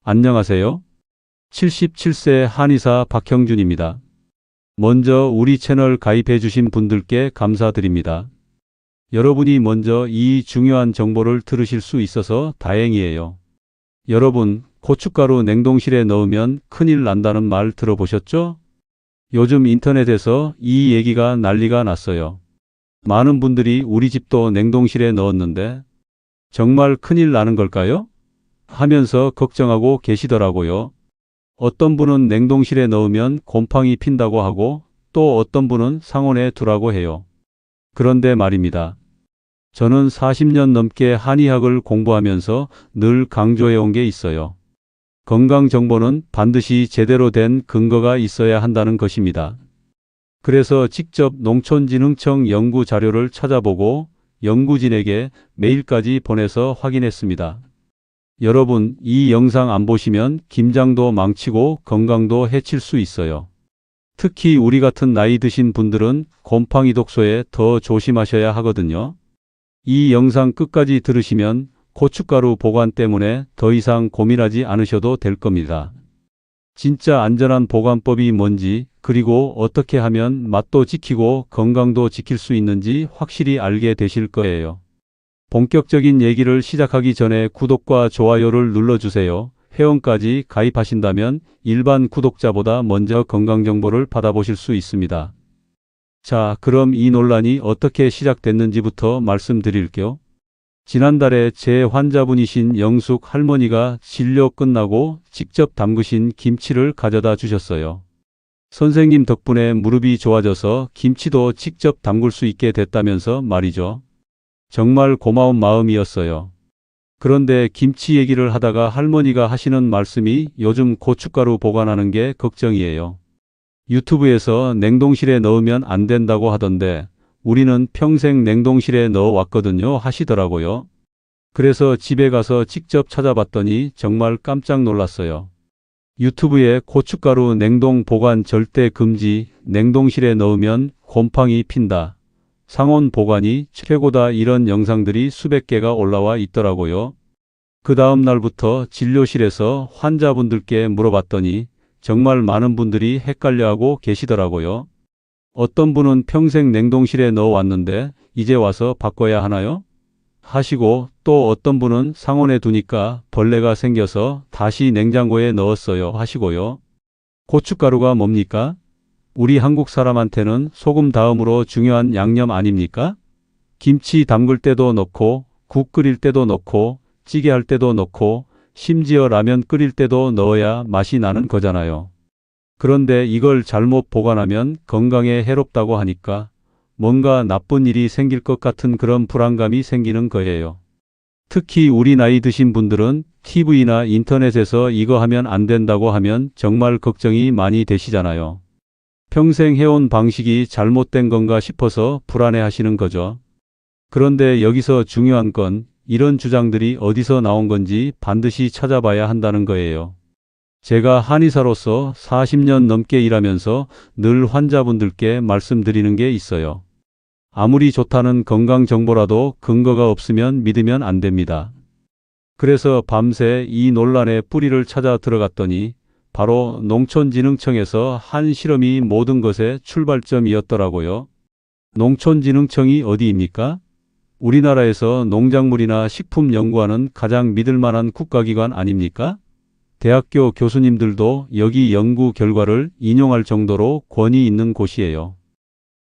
안녕하세요. 77세 한의사 박형준입니다. 먼저 우리 채널 가입해주신 분들께 감사드립니다. 여러분이 먼저 이 중요한 정보를 들으실 수 있어서 다행이에요. 여러분, 고춧가루 냉동실에 넣으면 큰일 난다는 말 들어보셨죠? 요즘 인터넷에서 이 얘기가 난리가 났어요. 많은 분들이 우리 집도 냉동실에 넣었는데 정말 큰일 나는 걸까요? 하면서 걱정하고 계시더라고요. 어떤 분은 냉동실에 넣으면 곰팡이 핀다고 하고 또 어떤 분은 상온에 두라고 해요. 그런데 말입니다. 저는 40년 넘게 한의학을 공부하면서 늘 강조해 온 게 있어요. 건강 정보는 반드시 제대로 된 근거가 있어야 한다는 것입니다. 그래서 직접 농촌진흥청 연구 자료를 찾아보고 연구진에게 메일까지 보내서 확인했습니다. 여러분, 이 영상 안 보시면 김장도 망치고 건강도 해칠 수 있어요. 특히 우리 같은 나이 드신 분들은 곰팡이 독소에 더 조심하셔야 하거든요. 이 영상 끝까지 들으시면 고춧가루 보관 때문에 더 이상 고민하지 않으셔도 될 겁니다. 진짜 안전한 보관법이 뭔지, 그리고 어떻게 하면 맛도 지키고 건강도 지킬 수 있는지 확실히 알게 되실 거예요. 본격적인 얘기를 시작하기 전에 구독과 좋아요를 눌러주세요. 회원까지 가입하신다면 일반 구독자보다 먼저 건강정보를 받아보실 수 있습니다. 자, 그럼 이 논란이 어떻게 시작됐는지부터 말씀드릴게요. 지난달에 제 환자분이신 영숙 할머니가 진료 끝나고 직접 담그신 김치를 가져다 주셨어요. 선생님 덕분에 무릎이 좋아져서 김치도 직접 담글 수 있게 됐다면서 말이죠. 정말 고마운 마음이었어요. 그런데 김치 얘기를 하다가 할머니가 하시는 말씀이 요즘 고춧가루 보관하는 게 걱정이에요. 유튜브에서 냉동실에 넣으면 안 된다고 하던데 우리는 평생 냉동실에 넣어왔거든요 하시더라고요. 그래서 집에 가서 직접 찾아봤더니 정말 깜짝 놀랐어요. 유튜브에 고춧가루 냉동 보관 절대 금지, 냉동실에 넣으면 곰팡이 핀다, 상온 보관이 최고다 이런 영상들이 수백 개가 올라와 있더라고요. 그 다음 날부터 진료실에서 환자분들께 물어봤더니 정말 많은 분들이 헷갈려하고 계시더라고요. 어떤 분은 평생 냉동실에 넣어왔는데 이제 와서 바꿔야 하나요? 하시고 또 어떤 분은 상온에 두니까 벌레가 생겨서 다시 냉장고에 넣었어요 하시고요. 고춧가루가 뭡니까? 우리 한국 사람한테는 소금 다음으로 중요한 양념 아닙니까? 김치 담글 때도 넣고 국 끓일 때도 넣고 찌개 할 때도 넣고 심지어 라면 끓일 때도 넣어야 맛이 나는 거잖아요. 그런데 이걸 잘못 보관하면 건강에 해롭다고 하니까 뭔가 나쁜 일이 생길 것 같은 그런 불안감이 생기는 거예요. 특히 우리 나이 드신 분들은 TV나 인터넷에서 이거 하면 안 된다고 하면 정말 걱정이 많이 되시잖아요. 평생 해온 방식이 잘못된 건가 싶어서 불안해 하시는 거죠. 그런데 여기서 중요한 건 이런 주장들이 어디서 나온 건지 반드시 찾아봐야 한다는 거예요. 제가 한의사로서 40년 넘게 일하면서 늘 환자분들께 말씀드리는 게 있어요. 아무리 좋다는 건강 정보라도 근거가 없으면 믿으면 안 됩니다. 그래서 밤새 이 논란의 뿌리를 찾아 들어갔더니 바로 농촌진흥청에서 한 실험이 모든 것의 출발점이었더라고요. 농촌진흥청이 어디입니까? 우리나라에서 농작물이나 식품 연구하는 가장 믿을 만한 국가기관 아닙니까? 대학교 교수님들도 여기 연구 결과를 인용할 정도로 권위 있는 곳이에요.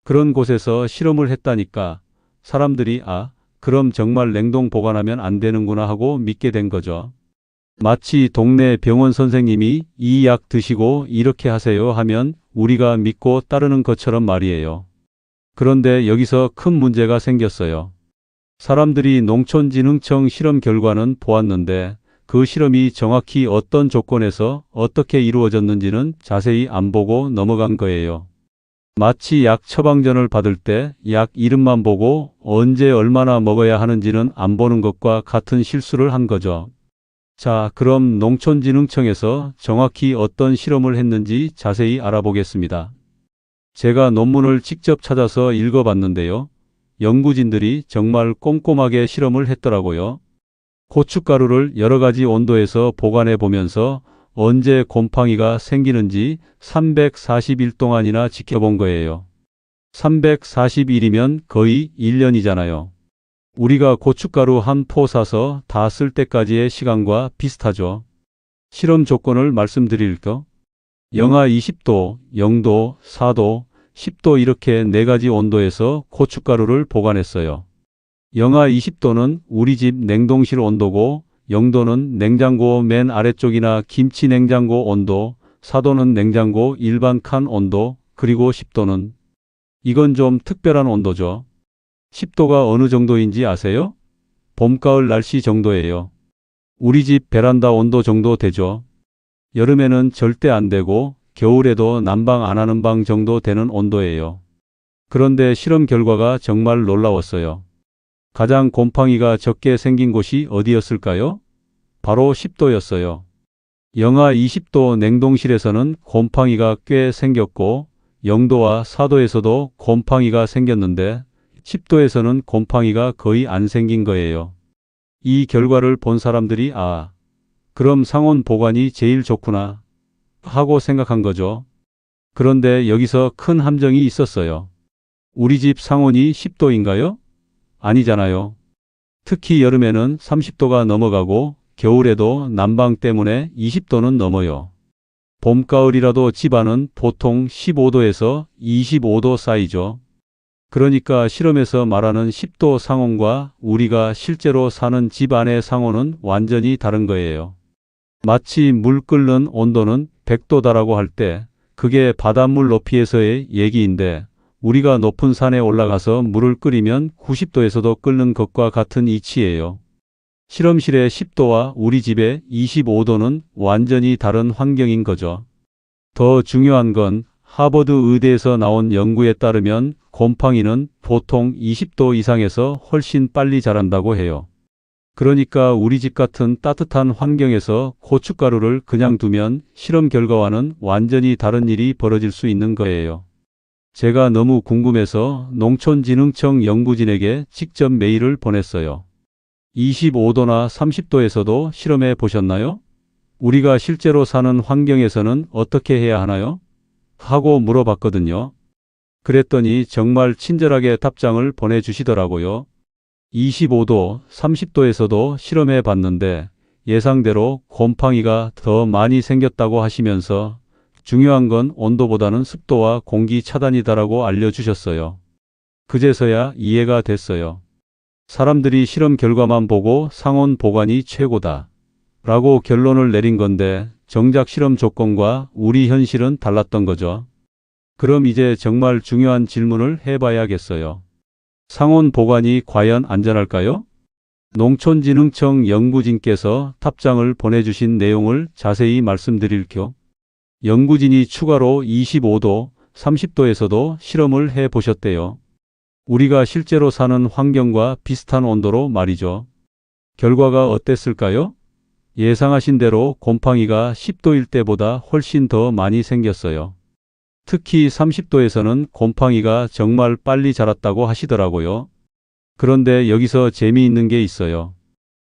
그런 곳에서 실험을 했다니까 사람들이 그럼 정말 냉동 보관하면 안 되는구나 하고 믿게 된 거죠. 마치 동네 병원 선생님이 이 약 드시고 이렇게 하세요 하면 우리가 믿고 따르는 것처럼 말이에요. 그런데 여기서 큰 문제가 생겼어요. 사람들이 농촌진흥청 실험 결과는 보았는데 그 실험이 정확히 어떤 조건에서 어떻게 이루어졌는지는 자세히 안 보고 넘어간 거예요. 마치 약 처방전을 받을 때 약 이름만 보고 언제 얼마나 먹어야 하는지는 안 보는 것과 같은 실수를 한 거죠. 자, 그럼 농촌진흥청에서 정확히 어떤 실험을 했는지 자세히 알아보겠습니다. 제가 논문을 직접 찾아서 읽어봤는데요. 연구진들이 정말 꼼꼼하게 실험을 했더라고요. 고춧가루를 여러 가지 온도에서 보관해 보면서 언제 곰팡이가 생기는지 340일 동안이나 지켜본 거예요. 340일이면 거의 1년이잖아요. 우리가 고춧가루 한 포 사서 다 쓸 때까지의 시간과 비슷하죠. 실험 조건을 말씀드릴까? 영하 20도, 0도, 4도, 10도 이렇게 4가지 온도에서 고춧가루를 보관했어요. 영하 20도는 우리 집 냉동실 온도고 0도는 냉장고 맨 아래쪽이나 김치 냉장고 온도, 4도는 냉장고 일반 칸 온도, 그리고 10도는 이건 좀 특별한 온도죠. 10도가 어느 정도인지 아세요? 봄, 가을 날씨 정도예요. 우리 집 베란다 온도 정도 되죠. 여름에는 절대 안 되고 겨울에도 난방 안 하는 방 정도 되는 온도예요. 그런데 실험 결과가 정말 놀라웠어요. 가장 곰팡이가 적게 생긴 곳이 어디였을까요? 바로 10도였어요. 영하 20도 냉동실에서는 곰팡이가 꽤 생겼고 0도와 4도에서도 곰팡이가 생겼는데 10도에서는 곰팡이가 거의 안 생긴 거예요. 이 결과를 본 사람들이 그럼 상온 보관이 제일 좋구나 하고 생각한 거죠. 그런데 여기서 큰 함정이 있었어요. 우리 집 상온이 10도인가요? 아니잖아요. 특히 여름에는 30도가 넘어가고 겨울에도 난방 때문에 20도는 넘어요. 봄, 가을이라도 집 안은 보통 15도에서 25도 사이죠. 그러니까 실험에서 말하는 10도 상온과 우리가 실제로 사는 집 안의 상온은 완전히 다른 거예요. 마치 물 끓는 온도는 100도다라고 할 때 그게 바닷물 높이에서의 얘기인데 우리가 높은 산에 올라가서 물을 끓이면 90도에서도 끓는 것과 같은 이치예요. 실험실의 10도와 우리 집의 25도는 완전히 다른 환경인 거죠. 더 중요한 건 하버드 의대에서 나온 연구에 따르면 곰팡이는 보통 20도 이상에서 훨씬 빨리 자란다고 해요. 그러니까 우리 집 같은 따뜻한 환경에서 고춧가루를 그냥 두면 실험 결과와는 완전히 다른 일이 벌어질 수 있는 거예요. 제가 너무 궁금해서 농촌진흥청 연구진에게 직접 메일을 보냈어요. 25도나 30도에서도 실험해 보셨나요? 우리가 실제로 사는 환경에서는 어떻게 해야 하나요? 하고 물어봤거든요. 그랬더니 정말 친절하게 답장을 보내주시더라고요. 25도, 30도에서도 실험해 봤는데 예상대로 곰팡이가 더 많이 생겼다고 하시면서 중요한 건 온도보다는 습도와 공기 차단이다라고 알려주셨어요. 그제서야 이해가 됐어요. 사람들이 실험 결과만 보고 상온 보관이 최고다 라고 결론을 내린 건데 정작 실험 조건과 우리 현실은 달랐던 거죠. 그럼 이제 정말 중요한 질문을 해봐야겠어요. 상온 보관이 과연 안전할까요? 농촌진흥청 연구진께서 답장을 보내주신 내용을 자세히 말씀드릴게요. 연구진이 추가로 25도, 30도에서도 실험을 해보셨대요. 우리가 실제로 사는 환경과 비슷한 온도로 말이죠. 결과가 어땠을까요? 예상하신 대로 곰팡이가 10도일 때보다 훨씬 더 많이 생겼어요. 특히 30도에서는 곰팡이가 정말 빨리 자랐다고 하시더라고요. 그런데 여기서 재미있는 게 있어요.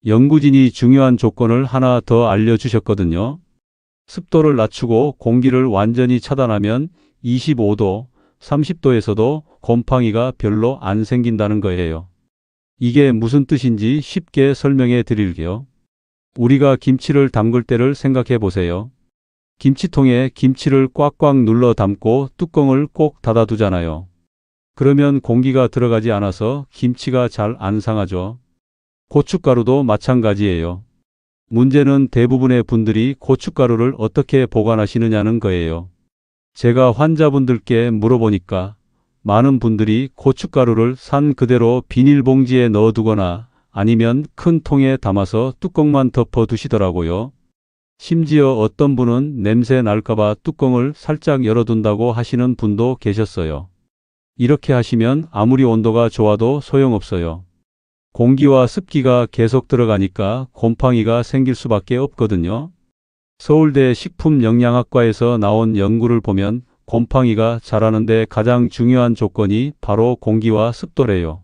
연구진이 중요한 조건을 하나 더 알려주셨거든요. 습도를 낮추고 공기를 완전히 차단하면 25도, 30도에서도 곰팡이가 별로 안 생긴다는 거예요. 이게 무슨 뜻인지 쉽게 설명해 드릴게요. 우리가 김치를 담글 때를 생각해 보세요. 김치통에 김치를 꽉꽉 눌러 담고 뚜껑을 꼭 닫아 두잖아요. 그러면 공기가 들어가지 않아서 김치가 잘 안 상하죠. 고춧가루도 마찬가지예요. 문제는 대부분의 분들이 고춧가루를 어떻게 보관하시느냐는 거예요. 제가 환자분들께 물어보니까 많은 분들이 고춧가루를 산 그대로 비닐봉지에 넣어두거나 아니면 큰 통에 담아서 뚜껑만 덮어 두시더라고요. 심지어 어떤 분은 냄새 날까봐 뚜껑을 살짝 열어둔다고 하시는 분도 계셨어요. 이렇게 하시면 아무리 온도가 좋아도 소용없어요. 공기와 습기가 계속 들어가니까 곰팡이가 생길 수밖에 없거든요. 서울대 식품영양학과에서 나온 연구를 보면 곰팡이가 자라는데 가장 중요한 조건이 바로 공기와 습도래요.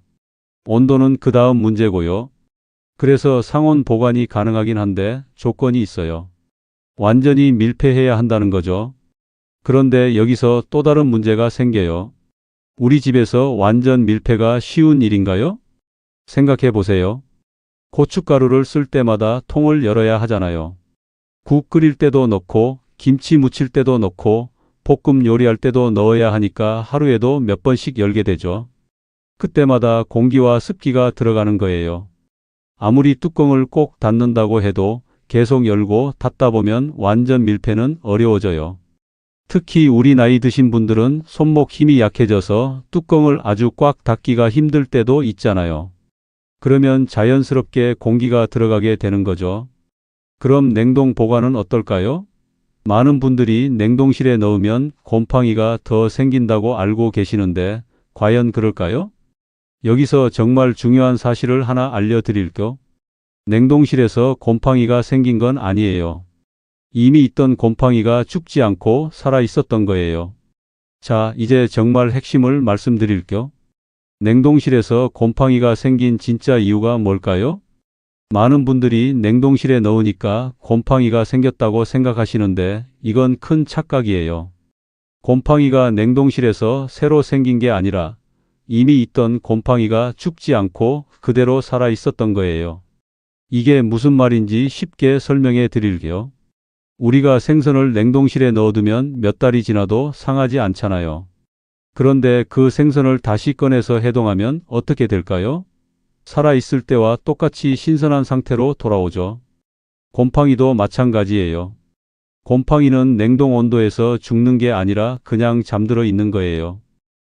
온도는 그 다음 문제고요. 그래서 상온 보관이 가능하긴 한데 조건이 있어요. 완전히 밀폐해야 한다는 거죠. 그런데 여기서 또 다른 문제가 생겨요. 우리 집에서 완전 밀폐가 쉬운 일인가요? 생각해 보세요. 고춧가루를 쓸 때마다 통을 열어야 하잖아요. 국 끓일 때도 넣고, 김치 무칠 때도 넣고, 볶음 요리할 때도 넣어야 하니까 하루에도 몇 번씩 열게 되죠. 그때마다 공기와 습기가 들어가는 거예요. 아무리 뚜껑을 꼭 닫는다고 해도 계속 열고 닫다 보면 완전 밀폐는 어려워져요. 특히 우리 나이 드신 분들은 손목 힘이 약해져서 뚜껑을 아주 꽉 닫기가 힘들 때도 있잖아요. 그러면 자연스럽게 공기가 들어가게 되는 거죠. 그럼 냉동 보관은 어떨까요? 많은 분들이 냉동실에 넣으면 곰팡이가 더 생긴다고 알고 계시는데 과연 그럴까요? 여기서 정말 중요한 사실을 하나 알려드릴게요. 냉동실에서 곰팡이가 생긴 건 아니에요. 이미 있던 곰팡이가 죽지 않고 살아 있었던 거예요. 자, 이제 정말 핵심을 말씀드릴게요. 냉동실에서 곰팡이가 생긴 진짜 이유가 뭘까요? 많은 분들이 냉동실에 넣으니까 곰팡이가 생겼다고 생각하시는데 이건 큰 착각이에요. 곰팡이가 냉동실에서 새로 생긴 게 아니라 이미 있던 곰팡이가 죽지 않고 그대로 살아 있었던 거예요. 이게 무슨 말인지 쉽게 설명해 드릴게요. 우리가 생선을 냉동실에 넣어두면 몇 달이 지나도 상하지 않잖아요. 그런데 그 생선을 다시 꺼내서 해동하면 어떻게 될까요? 살아있을 때와 똑같이 신선한 상태로 돌아오죠. 곰팡이도 마찬가지예요. 곰팡이는 냉동 온도에서 죽는 게 아니라 그냥 잠들어 있는 거예요.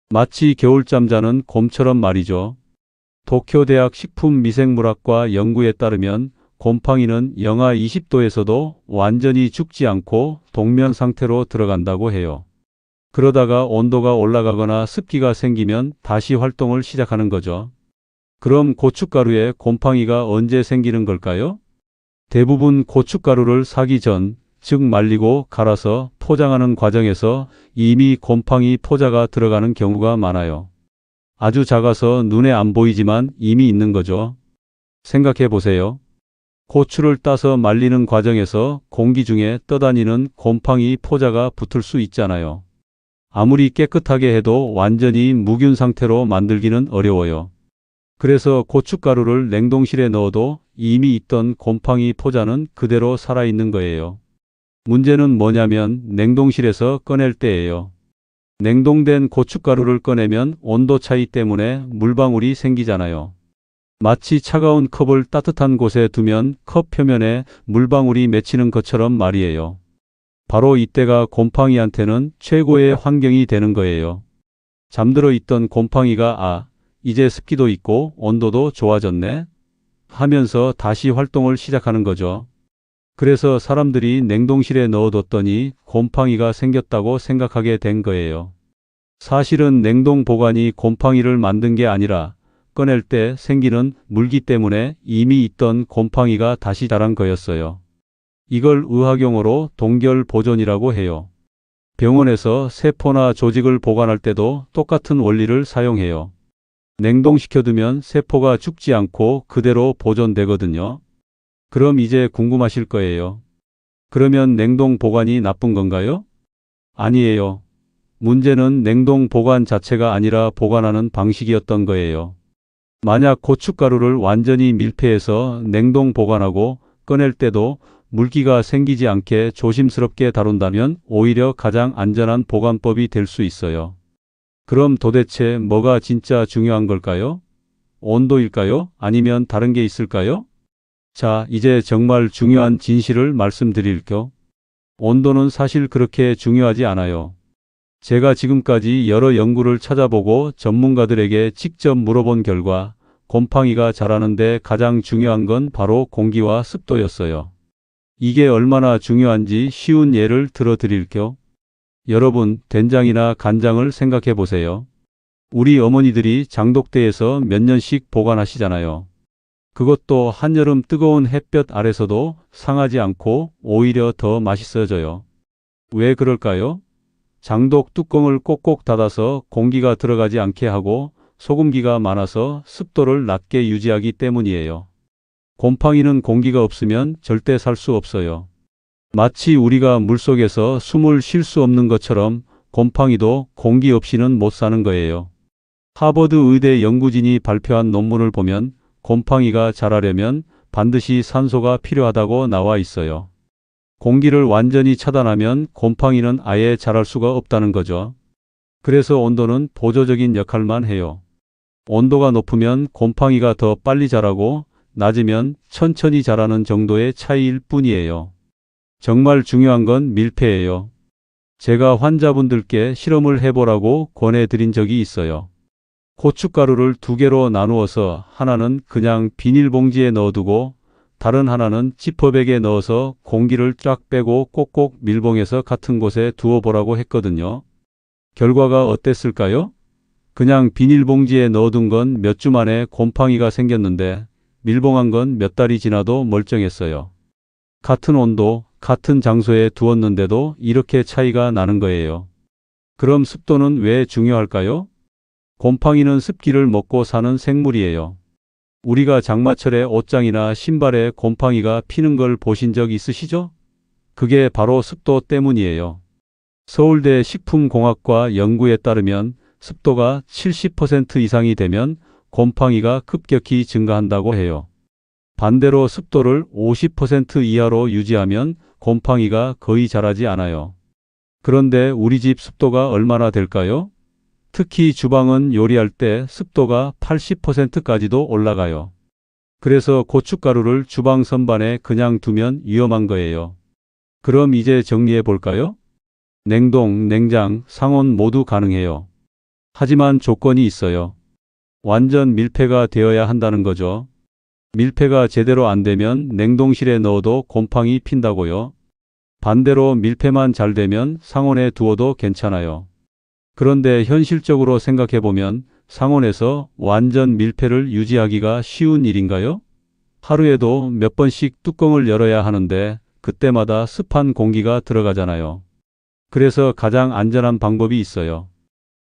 마치 겨울잠 자는 곰처럼 말이죠. 도쿄대학 식품미생물학과 연구에 따르면 곰팡이는 영하 20도에서도 완전히 죽지 않고 동면 상태로 들어간다고 해요. 그러다가 온도가 올라가거나 습기가 생기면 다시 활동을 시작하는 거죠. 그럼 고춧가루에 곰팡이가 언제 생기는 걸까요? 대부분 고춧가루를 사기 전, 즉 말리고 갈아서 포장하는 과정에서 이미 곰팡이 포자가 들어가는 경우가 많아요. 아주 작아서 눈에 안 보이지만 이미 있는 거죠. 생각해 보세요. 고추를 따서 말리는 과정에서 공기 중에 떠다니는 곰팡이 포자가 붙을 수 있잖아요. 아무리 깨끗하게 해도 완전히 무균 상태로 만들기는 어려워요. 그래서 고춧가루를 냉동실에 넣어도 이미 있던 곰팡이 포자는 그대로 살아있는 거예요. 문제는 뭐냐면 냉동실에서 꺼낼 때예요. 냉동된 고춧가루를 꺼내면 온도 차이 때문에 물방울이 생기잖아요. 마치 차가운 컵을 따뜻한 곳에 두면 컵 표면에 물방울이 맺히는 것처럼 말이에요. 바로 이때가 곰팡이한테는 최고의 환경이 되는 거예요. 잠들어 있던 곰팡이가 이제 습기도 있고 온도도 좋아졌네 하면서 다시 활동을 시작하는 거죠. 그래서 사람들이 냉동실에 넣어뒀더니 곰팡이가 생겼다고 생각하게 된 거예요. 사실은 냉동 보관이 곰팡이를 만든 게 아니라 꺼낼 때 생기는 물기 때문에 이미 있던 곰팡이가 다시 자란 거였어요. 이걸 의학용어로 동결 보존이라고 해요. 병원에서 세포나 조직을 보관할 때도 똑같은 원리를 사용해요. 냉동시켜두면 세포가 죽지 않고 그대로 보존되거든요. 그럼 이제 궁금하실 거예요. 그러면 냉동 보관이 나쁜 건가요? 아니에요. 문제는 냉동 보관 자체가 아니라 보관하는 방식이었던 거예요. 만약 고춧가루를 완전히 밀폐해서 냉동 보관하고 꺼낼 때도 물기가 생기지 않게 조심스럽게 다룬다면 오히려 가장 안전한 보관법이 될 수 있어요. 그럼 도대체 뭐가 진짜 중요한 걸까요? 온도일까요? 아니면 다른 게 있을까요? 자, 이제 정말 중요한 진실을 말씀드릴게요. 온도는 사실 그렇게 중요하지 않아요. 제가 지금까지 여러 연구를 찾아보고 전문가들에게 직접 물어본 결과 곰팡이가 자라는데 가장 중요한 건 바로 공기와 습도였어요. 이게 얼마나 중요한지 쉬운 예를 들어 드릴게요. 여러분, 된장이나 간장을 생각해 보세요. 우리 어머니들이 장독대에서 몇 년씩 보관하시잖아요. 그것도 한여름 뜨거운 햇볕 아래서도 상하지 않고 오히려 더 맛있어져요. 왜 그럴까요? 장독 뚜껑을 꼭꼭 닫아서 공기가 들어가지 않게 하고 소금기가 많아서 습도를 낮게 유지하기 때문이에요. 곰팡이는 공기가 없으면 절대 살 수 없어요. 마치 우리가 물속에서 숨을 쉴 수 없는 것처럼 곰팡이도 공기 없이는 못 사는 거예요. 하버드 의대 연구진이 발표한 논문을 보면 곰팡이가 자라려면 반드시 산소가 필요하다고 나와 있어요. 공기를 완전히 차단하면 곰팡이는 아예 자랄 수가 없다는 거죠. 그래서 온도는 보조적인 역할만 해요. 온도가 높으면 곰팡이가 더 빨리 자라고 낮으면 천천히 자라는 정도의 차이일 뿐이에요. 정말 중요한 건 밀폐예요. 제가 환자분들께 실험을 해보라고 권해드린 적이 있어요. 고춧가루를 2개로 나누어서 하나는 그냥 비닐봉지에 넣어두고 다른 하나는 지퍼백에 넣어서 공기를 쫙 빼고 꼭꼭 밀봉해서 같은 곳에 두어보라고 했거든요. 결과가 어땠을까요? 그냥 비닐봉지에 넣어둔 건 몇 주 만에 곰팡이가 생겼는데 밀봉한 건 몇 달이 지나도 멀쩡했어요. 같은 온도, 같은 장소에 두었는데도 이렇게 차이가 나는 거예요. 그럼 습도는 왜 중요할까요? 곰팡이는 습기를 먹고 사는 생물이에요. 우리가 장마철에 옷장이나 신발에 곰팡이가 피는 걸 보신 적 있으시죠? 그게 바로 습도 때문이에요. 서울대 식품공학과 연구에 따르면 습도가 70% 이상이 되면 곰팡이가 급격히 증가한다고 해요. 반대로 습도를 50% 이하로 유지하면 곰팡이가 거의 자라지 않아요. 그런데 우리 집 습도가 얼마나 될까요? 특히 주방은 요리할 때 습도가 80%까지도 올라가요. 그래서 고춧가루를 주방 선반에 그냥 두면 위험한 거예요. 그럼 이제 정리해 볼까요? 냉동, 냉장, 상온 모두 가능해요. 하지만 조건이 있어요. 완전 밀폐가 되어야 한다는 거죠. 밀폐가 제대로 안 되면 냉동실에 넣어도 곰팡이 핀다고요. 반대로 밀폐만 잘 되면 상온에 두어도 괜찮아요. 그런데 현실적으로 생각해 보면 상온에서 완전 밀폐를 유지하기가 쉬운 일인가요? 하루에도 몇 번씩 뚜껑을 열어야 하는데 그때마다 습한 공기가 들어가잖아요. 그래서 가장 안전한 방법이 있어요.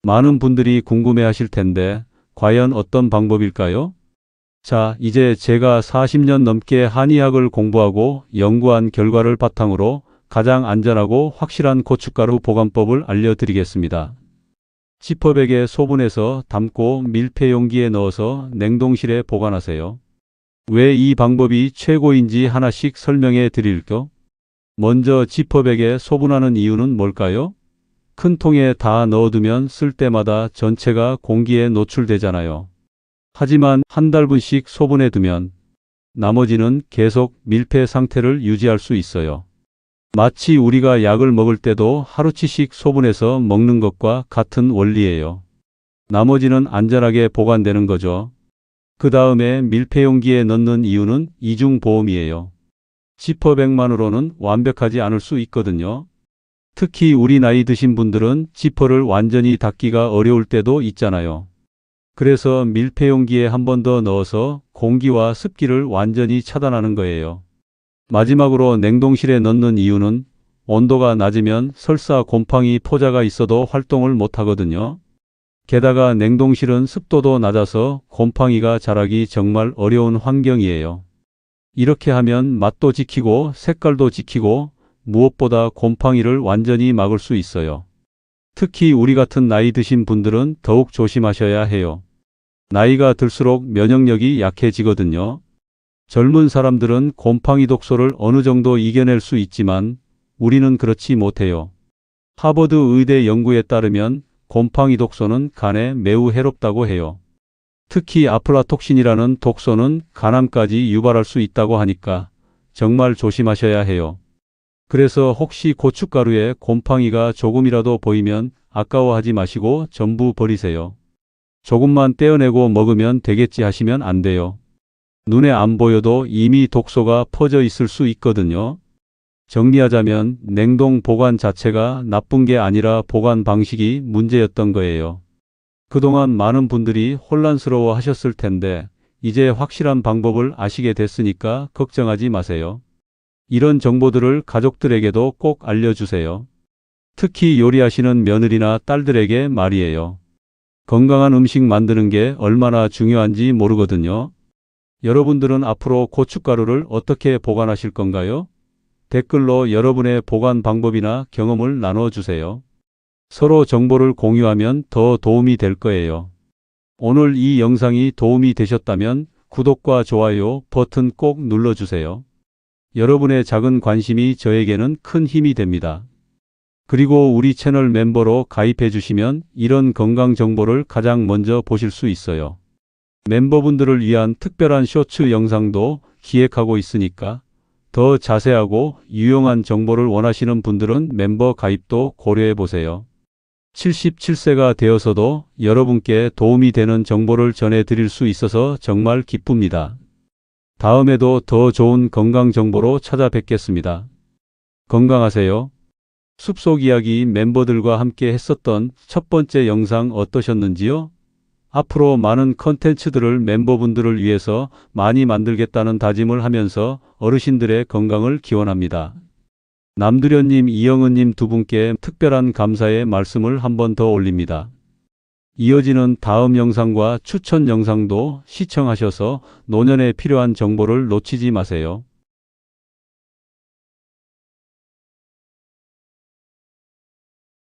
많은 분들이 궁금해 하실 텐데 과연 어떤 방법일까요? 자, 이제 제가 40년 넘게 한의학을 공부하고 연구한 결과를 바탕으로 가장 안전하고 확실한 고춧가루 보관법을 알려드리겠습니다. 지퍼백에 소분해서 담고 밀폐 용기에 넣어서 냉동실에 보관하세요. 왜 이 방법이 최고인지 하나씩 설명해 드릴게요. 먼저 지퍼백에 소분하는 이유는 뭘까요? 큰 통에 다 넣어두면 쓸 때마다 전체가 공기에 노출되잖아요. 하지만 한 달분씩 소분해 두면 나머지는 계속 밀폐 상태를 유지할 수 있어요. 마치 우리가 약을 먹을 때도 하루치씩 소분해서 먹는 것과 같은 원리예요. 나머지는 안전하게 보관되는 거죠. 그 다음에 밀폐 용기에 넣는 이유는 이중보험이에요. 지퍼백만으로는 완벽하지 않을 수 있거든요. 특히 우리 나이 드신 분들은 지퍼를 완전히 닫기가 어려울 때도 있잖아요. 그래서 밀폐 용기에 한 번 더 넣어서 공기와 습기를 완전히 차단하는 거예요. 마지막으로 냉동실에 넣는 이유는 온도가 낮으면 설사 곰팡이 포자가 있어도 활동을 못 하거든요. 게다가 냉동실은 습도도 낮아서 곰팡이가 자라기 정말 어려운 환경이에요. 이렇게 하면 맛도 지키고 색깔도 지키고 무엇보다 곰팡이를 완전히 막을 수 있어요. 특히 우리 같은 나이 드신 분들은 더욱 조심하셔야 해요. 나이가 들수록 면역력이 약해지거든요. 젊은 사람들은 곰팡이 독소를 어느 정도 이겨낼 수 있지만 우리는 그렇지 못해요. 하버드 의대 연구에 따르면 곰팡이 독소는 간에 매우 해롭다고 해요. 특히 아플라톡신이라는 독소는 간암까지 유발할 수 있다고 하니까 정말 조심하셔야 해요. 그래서 혹시 고춧가루에 곰팡이가 조금이라도 보이면 아까워하지 마시고 전부 버리세요. 조금만 떼어내고 먹으면 되겠지 하시면 안 돼요. 눈에 안 보여도 이미 독소가 퍼져 있을 수 있거든요. 정리하자면 냉동 보관 자체가 나쁜 게 아니라 보관 방식이 문제였던 거예요. 그동안 많은 분들이 혼란스러워 하셨을 텐데 이제 확실한 방법을 아시게 됐으니까 걱정하지 마세요. 이런 정보들을 가족들에게도 꼭 알려주세요. 특히 요리하시는 며느리나 딸들에게 말이에요. 건강한 음식 만드는 게 얼마나 중요한지 모르거든요. 여러분들은 앞으로 고춧가루를 어떻게 보관하실 건가요? 댓글로 여러분의 보관 방법이나 경험을 나눠주세요. 서로 정보를 공유하면 더 도움이 될 거예요. 오늘 이 영상이 도움이 되셨다면 구독과 좋아요 버튼 꼭 눌러주세요. 여러분의 작은 관심이 저에게는 큰 힘이 됩니다. 그리고 우리 채널 멤버로 가입해 주시면 이런 건강 정보를 가장 먼저 보실 수 있어요. 멤버분들을 위한 특별한 쇼츠 영상도 기획하고 있으니까 더 자세하고 유용한 정보를 원하시는 분들은 멤버 가입도 고려해 보세요. 77세가 되어서도 여러분께 도움이 되는 정보를 전해드릴 수 있어서 정말 기쁩니다. 다음에도 더 좋은 건강 정보로 찾아뵙겠습니다. 건강하세요. 숲속 이야기 멤버들과 함께 했었던 첫 번째 영상 어떠셨는지요? 앞으로 많은 컨텐츠들을 멤버분들을 위해서 많이 만들겠다는 다짐을 하면서 어르신들의 건강을 기원합니다. 남두련님, 이영은님 두 분께 특별한 감사의 말씀을 한 번 더 올립니다. 이어지는 다음 영상과 추천 영상도 시청하셔서 노년에 필요한 정보를 놓치지 마세요.